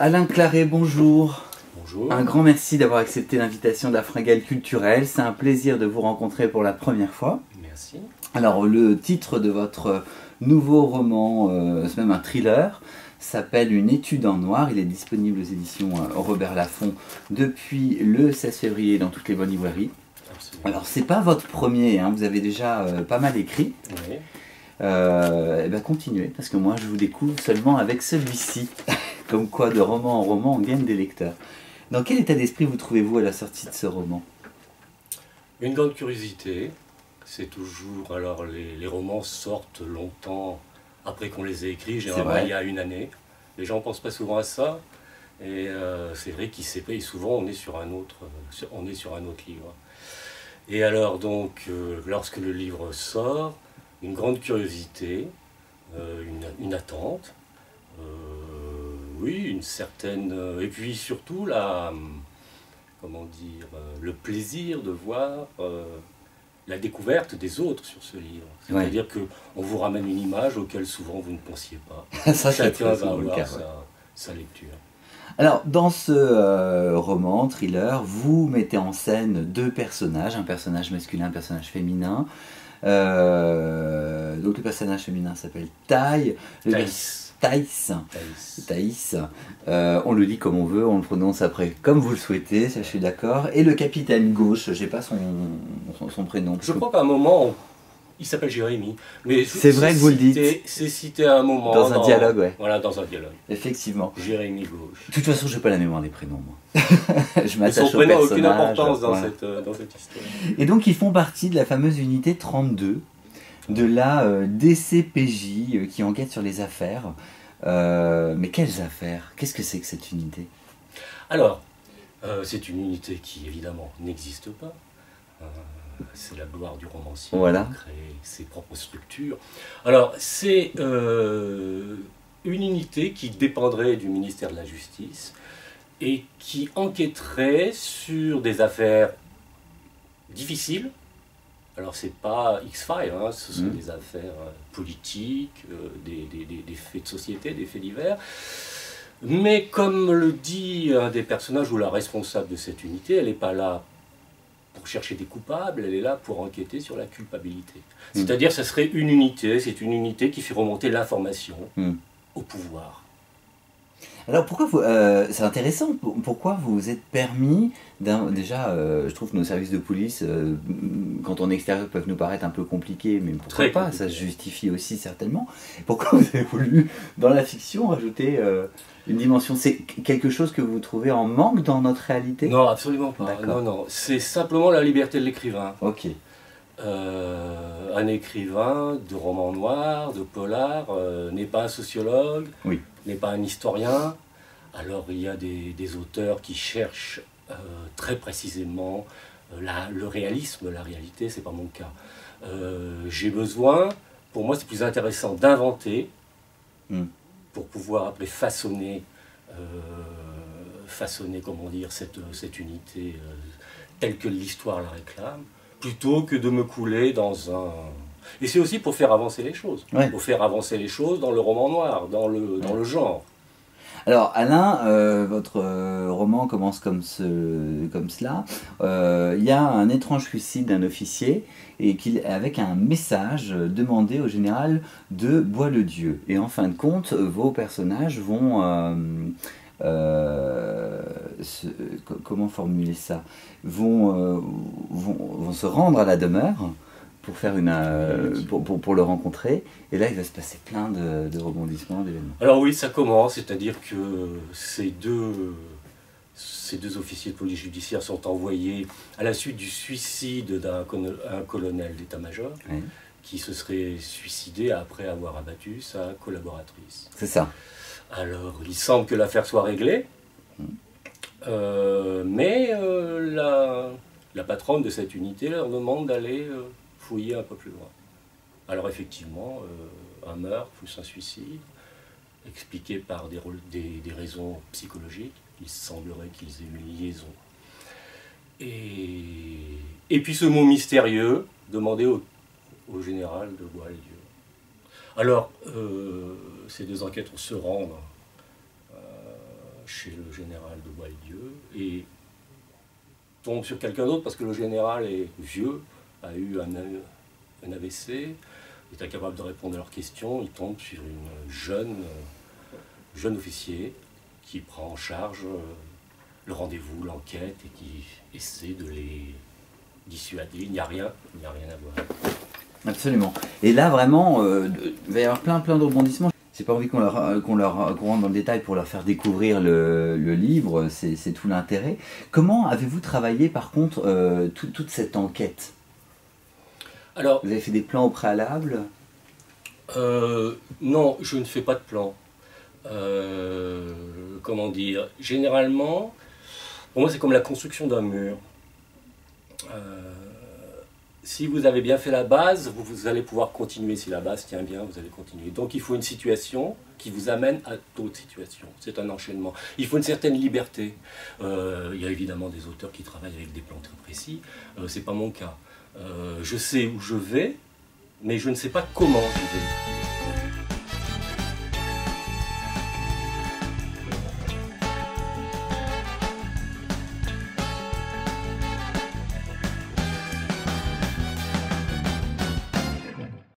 Alain Claret, bonjour. Bonjour. Un grand merci d'avoir accepté l'invitation de la Fringale culturelle. C'est un plaisir de vous rencontrer pour la première fois. Merci. Alors, le titre de votre nouveau roman, c'est même un thriller, s'appelle Une étude en noir. Il est disponible aux éditions Robert Laffont depuis le 16 février dans toutes les bonnes librairies. Absolument. Alors, c'est pas votre premier, hein, vous avez déjà pas mal écrit. Oui. Eh ben, continuez, parce que moi je vous découvre seulement avec celui-ci. Comme quoi, de roman en roman, on gagne des lecteurs. Dans quel état d'esprit vous trouvez-vous à la sortie de ce roman? Une grande curiosité. C'est toujours... Alors, les romans sortent longtemps après qu'on les ait écrits, généralement vrai. il y a une année. Les gens ne pensent pas souvent à ça. Et c'est vrai qu'ils s'épaissent. Souvent, on est sur un autre livre. Et alors, donc, lorsque le livre sort, une grande curiosité, une attente, oui, une certaine... et puis surtout, comment dire, le plaisir de voir la découverte des autres sur ce livre. C'est-à-dire qu'on vous ramène une image auquel souvent vous ne pensiez pas. Ça, Chacun va avoir sa lecture. Alors, dans ce roman, thriller, vous mettez en scène deux personnages, un personnage masculin, un personnage féminin. Donc le personnage féminin s'appelle Thaïs. Thaïs. On le dit comme on veut, on le prononce après comme vous le souhaitez, ça je suis d'accord. Et le capitaine Gauche, j'ai pas son prénom. Je crois qu'à un moment, il s'appelle Jérémy. C'est vrai que vous le dites. C'est cité à un moment. Dans un dialogue, ouais. Voilà, dans un dialogue. Effectivement. Jérémy Gauche. De toute façon, je n'ai pas la mémoire des prénoms, moi. Je m'attache son au prénom n'a personnage. aucune importance dans, voilà. dans cette histoire. Et donc, ils font partie de la fameuse unité 32 de la DCPJ qui enquête sur les affaires. Mais quelles affaires? Qu'est-ce que c'est que cette unité? Alors, c'est une unité qui, évidemment, n'existe pas. C'est la gloire du romancier, voilà. De créer ses propres structures. Alors, c'est une unité qui dépendrait du ministère de la Justice et qui enquêterait sur des affaires difficiles. Alors, c'est pas X-Files, hein, ce sont des affaires politiques, des faits de société, des faits divers. Mais comme le dit un des personnages ou la responsable de cette unité, elle n'est pas là pour chercher des coupables, elle est là pour enquêter sur la culpabilité. C'est-à-dire, ça serait une unité, c'est une unité qui fait remonter l'information au pouvoir. Alors pourquoi vous... c'est intéressant, pourquoi vous vous êtes permis... Déjà, je trouve que nos services de police, quand on est extérieur, peuvent nous paraître un peu compliqués, mais pourquoi Très pas, compliqué. ça se justifie aussi certainement. Pourquoi vous avez voulu, dans la fiction, rajouter une dimension? C'est quelque chose que vous trouvez en manque dans notre réalité? Non, absolument pas. Non, non. C'est simplement la liberté de l'écrivain. Ok. Un écrivain de roman noir, de polar, n'est pas un sociologue, n'est pas un historien. Alors il y a des auteurs qui cherchent très précisément le réalisme, la réalité, c'est pas mon cas. J'ai besoin, pour moi c'est plus intéressant d'inventer pour pouvoir après façonner, comment dire, cette unité telle que l'histoire la réclame, plutôt que de me couler dans un... Et c'est aussi pour faire avancer les choses. Pour faire avancer les choses dans le roman noir, dans le genre. Alors Alain, votre roman commence comme cela. Il y a un étrange suicide d'un officier et avec un message demandé au général de Bois-le-Dieu. Et en fin de compte, vos personnages vont... comment formuler ça, vont se rendre à la demeure pour faire pour le rencontrer, et là il va se passer plein de rebondissements, d'événements. Alors oui, ça commence, c'est-à-dire que ces deux officiers de police judiciaire sont envoyés à la suite du suicide d'un colonel d'état-major qui se serait suicidé après avoir abattu sa collaboratrice. C'est ça. Alors, il semble que l'affaire soit réglée, mais la patronne de cette unité leur demande d'aller fouiller un peu plus loin. Alors effectivement, un meurtre plus un suicide, expliqué par des raisons psychologiques, il semblerait qu'ils aient une liaison. Et puis ce mot mystérieux, demandé au général de Bois-le-Dieu. Alors, ces deux enquêtes se rendent chez le général de Boieldieu et tombe sur quelqu'un d'autre parce que le général est vieux, a eu un AVC, est incapable de répondre à leurs questions. Il tombe sur une jeune officier qui prend en charge le rendez-vous, l'enquête et qui essaie de les dissuader. Il n'y a rien à voir. Absolument. Et là, vraiment, il va y avoir plein de rebondissements. J'ai pas envie qu'on rentre dans le détail pour leur faire découvrir le livre, c'est tout l'intérêt. Comment avez-vous travaillé, par contre, toute cette enquête? Alors, vous avez fait des plans au préalable? Non, je ne fais pas de plan. Comment dire? Généralement, pour moi, c'est comme la construction d'un mur. Si vous avez bien fait la base, vous allez pouvoir continuer. Si la base tient bien, vous allez continuer. Donc il faut une situation qui vous amène à d'autres situations. C'est un enchaînement. Il faut une certaine liberté. Il y a évidemment des auteurs qui travaillent avec des plans très précis. C'est pas mon cas. Je sais où je vais, mais je ne sais pas comment j'y vais.